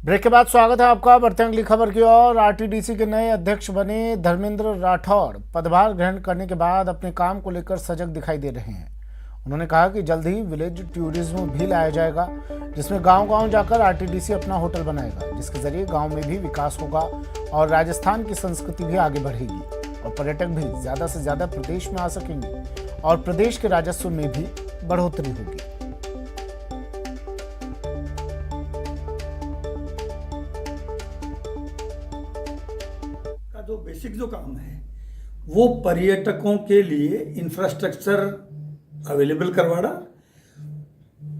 Break के बाद स्वागत है आपका। बढ़ते हैं अगली खबर की ओर। आरटीडीसी के नए अध्यक्ष बने धर्मेंद्र राठौड़ पदभार ग्रहण करने के बाद अपने काम को लेकर सजग दिखाई दे रहे हैं। उन्होंने कहा कि जल्द ही विलेज टूरिज्म भी लाया जाएगा, जिसमें गांव-गांव जाकर आरटीडीसी अपना होटल बनाएगा, जिसके जरिए गांव में भी विकास होगा और राजस्थान की संस्कृति भी आगे बढ़ेगी और पर्यटक भी ज्यादा से ज्यादा प्रदेश में आ सकेंगे और प्रदेश के राजस्व में भी बढ़ोतरी होगी। जो बेसिक जो काम है वो पर्यटकों के लिए इंफ्रास्ट्रक्चर अवेलेबल करवाना,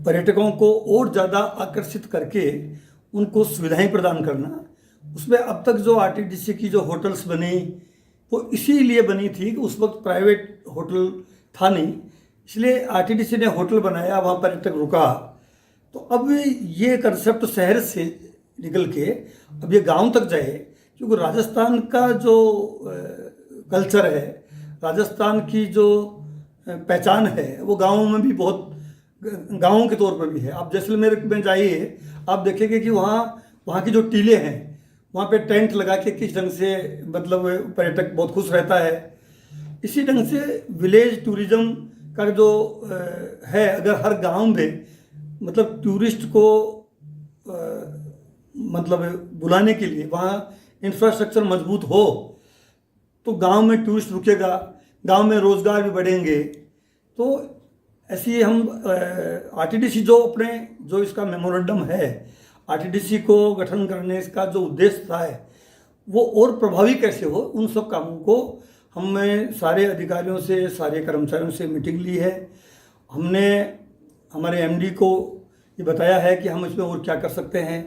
पर्यटकों को और ज़्यादा आकर्षित करके उनको सुविधाएं प्रदान करना। उसमें अब तक जो आरटीडीसी की जो होटल्स बनी वो इसीलिए बनी थी कि उस वक्त प्राइवेट होटल था नहीं, इसलिए आरटीडीसी ने होटल बनाया, वहाँ पर्यटक रुका। तो अब ये कंसेप्ट शहर से निकल के अब ये गांव तक जाए, क्योंकि राजस्थान का जो कल्चर है, राजस्थान की जो पहचान है वो गाँव में भी बहुत, गाँव के तौर पर भी है। आप जैसलमेर में जाइए, आप देखेंगे कि वहाँ की जो टीले हैं वहाँ पे टेंट लगा के किस ढंग से मतलब पर्यटक बहुत खुश रहता है। इसी ढंग से विलेज टूरिज्म का जो है, अगर हर गांव में मतलब टूरिस्ट को मतलब बुलाने के लिए वहाँ इंफ्रास्ट्रक्चर मजबूत हो तो गांव में टूरिस्ट रुकेगा, गांव में रोज़गार भी बढ़ेंगे। तो ऐसी हम आरटीडीसी जो अपने जो इसका मेमोरेंडम है, आरटीडीसी को गठन करने का जो उद्देश्य था है वो और प्रभावी कैसे हो, उन सब कामों को हमने सारे अधिकारियों से, सारे कर्मचारियों से मीटिंग ली है। हमने हमारे एमडी को ये बताया है कि हम इसमें और क्या कर सकते हैं।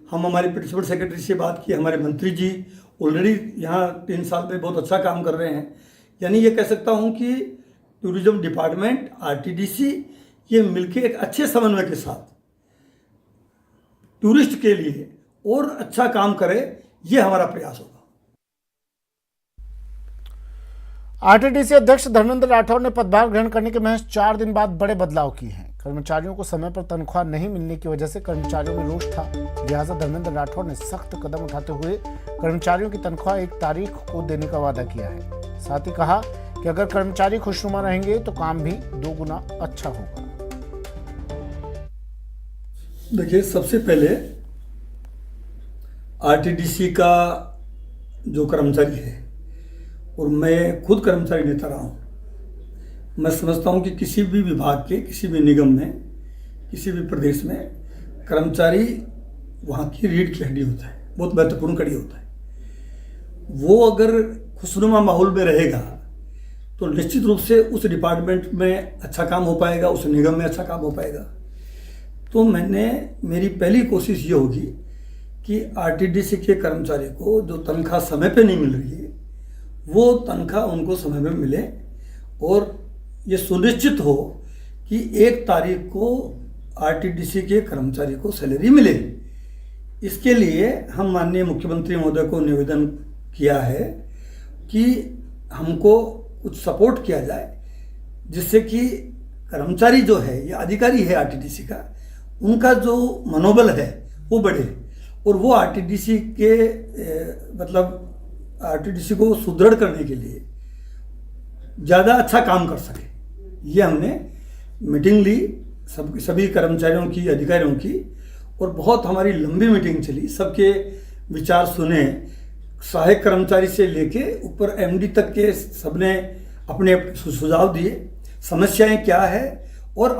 हम हमारे प्रिंसिपल सेक्रेटरी से बात की, हमारे मंत्री जी ऑलरेडी यहाँ 3 साल में बहुत अच्छा काम कर रहे हैं। यानी ये कह सकता हूँ कि टूरिज्म डिपार्टमेंट, आरटीडीसी ये मिलके एक अच्छे समन्वय के साथ टूरिस्ट के लिए और अच्छा काम करे, ये हमारा प्रयास होगा। आरटीडीसी अध्यक्ष धर्मेंद्र राठौड़ ने पदभार ग्रहण करने के महज 4 दिन बाद बड़े बदलाव किए हैं। कर्मचारियों को समय पर तनख्वाह नहीं मिलने की वजह से कर्मचारियों में रोष था, लिहाजा धर्मेंद्र राठौड़ ने सख्त कदम उठाते हुए कर्मचारियों की तनख्वाह 1 तारीख को देने का वादा किया है। साथ ही कहा कि अगर कर्मचारी खुशनुमा रहेंगे तो काम भी 2 गुना अच्छा होगा। देखिए, सबसे पहले आरटीडीसी का जो कर्मचारी है, और मैं खुद कर्मचारी नेता रहा हूँ, मैं समझता हूँ कि किसी भी विभाग के, किसी भी निगम में, किसी भी प्रदेश में कर्मचारी वहाँ की रीढ़ की हड्डी होता है, बहुत महत्वपूर्ण कड़ी होता है। वो अगर खुशनुमा माहौल में रहेगा तो निश्चित रूप से उस डिपार्टमेंट में अच्छा काम हो पाएगा, उस निगम में अच्छा काम हो पाएगा। तो मेरी पहली कोशिश ये होगी कि आरटीडीसी के कर्मचारी को जो तनख्वाह समय पे नहीं मिल रही है वो तनख्वाह उनको समय में मिले और ये सुनिश्चित हो कि 1 तारीख को आरटीडीसी के कर्मचारी को सैलरी मिले। इसके लिए हम माननीय मुख्यमंत्री महोदय को निवेदन किया है कि हमको कुछ सपोर्ट किया जाए, जिससे कि कर्मचारी जो है या अधिकारी है आरटीडीसी का, उनका जो मनोबल है वो बढ़े और वो आरटीडीसी के मतलब आरटीडीसी को सुदृढ़ करने के लिए ज़्यादा अच्छा काम कर सके। ये हमने मीटिंग ली सभी कर्मचारियों की, अधिकारियों की, और बहुत हमारी लंबी मीटिंग चली। सबके विचार सुने, सहायक कर्मचारी से लेके ऊपर एमडी तक के सबने अपने सुझाव दिए, समस्याएं क्या है और